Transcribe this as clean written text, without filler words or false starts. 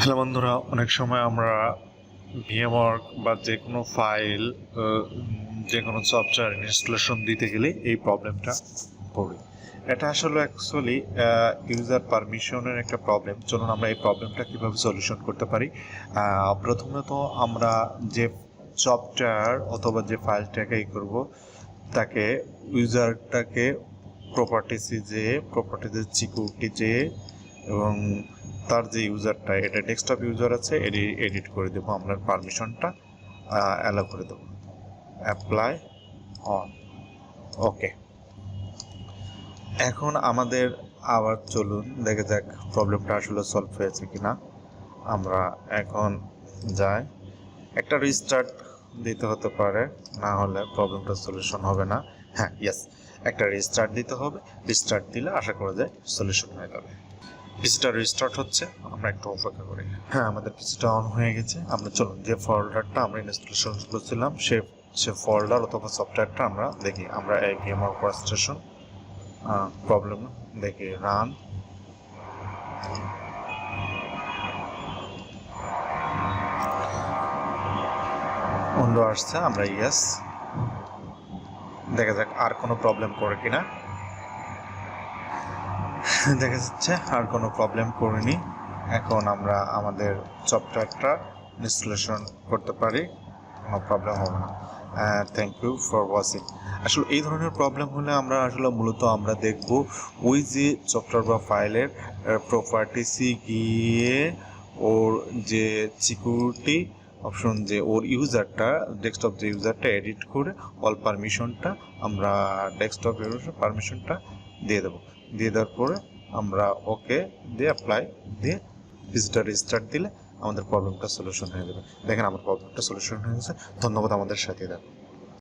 Hello বন্ধুরা, অনেক সময় আমরা VMware বা যে কোনো ফাইল যে কোনো সফটওয়্যার ইনস্টলেশন দিতে গেলে এই প্রবলেমটা পড়ি। এটা আসলে অ্যাকচুয়ালি ইউজার পারমিশনের একটা প্রবলেম। চলুন আমরা এই প্রবলেমটা কীভাবে সলিউশন করতে পারি। প্রথমত আমরা যে সফটওয়্যার অথবা যে ফাইলটাকে করব তাকে ইউজারটাকে প্রপার্টিজের সিকিউরিটি যে এবং তার যে ইউজারটা এটা ডেস্কটপ ইউজার আছে এডিট করে দেবো, আমরা পারমিশনটা অ্যালাউ করে দেবো। অ্যাপ্লাই অন, ওকে। এখন আমাদের আবার চলুন দেখা যাক প্রবলেমটা আসলে সলভ হয়েছে কিনা। আমরা এখন যাই, একটা রিস্টার্ট দিতে হতে পারে, না হলে প্রবলেমটা সলিউশন হবে না। হ্যাঁ, ইয়েস, একটা রিস্টার্ট দিতে হবে। রিস্টার্ট দিলে আশা করা যায় সলিউশন হয়ে যাবে। পিসিটা রিস্টার্ট হচ্ছে, আমরা একটু অপেক্ষা করি। হ্যাঁ, আমাদের পিসিটা অন হয়ে গেছে। আমরা চলুন যে ফোল্ডারটা আমরা ইনস্টলেশন করেছিলাম সে ফোল্ডার অথবা সফটওয়্যারটা আমরা দেখি। আমরা এই VMware Product Installation প্রবলেম দেখি, রান। উইন্ডো আসছে, আমরা ইয়েস। দেখা যাক আর কোনো প্রবলেম করে কিনা। দেখা যাচ্ছে আর কোনো প্রবলেম করিনি। এখন আমরা আমাদের সফটওয়্যারটা ইনস্টলেশন করতে পারি, কোনো প্রবলেম হবে না। Thank you for watching. আসলে এই ধরনের প্রবলেম হলে আমরা আসলে মূলত আমরা দেখব ওই যে সফটওয়্যার বা ফাইলের প্রপার্টিসে গিয়ে ওর যে সিকিউরিটি অপশন, যে ওর ইউজারটা ডেস্কটপ যে ইউজারটা এডিট করে অল পারমিশনটা আমরা ডেস্কটপ পারমিশনটা দিয়ে দেবো। দিয়ে দেওয়ার পরে আমরা ওকে দিয়ে অ্যাপ্লাই দিয়ে পিসিটা রিস্টার্ট দিলে আমাদের প্রবলেমটা সলিউশন হয়ে যাবে। দেখেন আমার প্রবলেমটা সলিউশন হয়ে গেছে। ধন্যবাদ আমাদের সাথে থাকুন।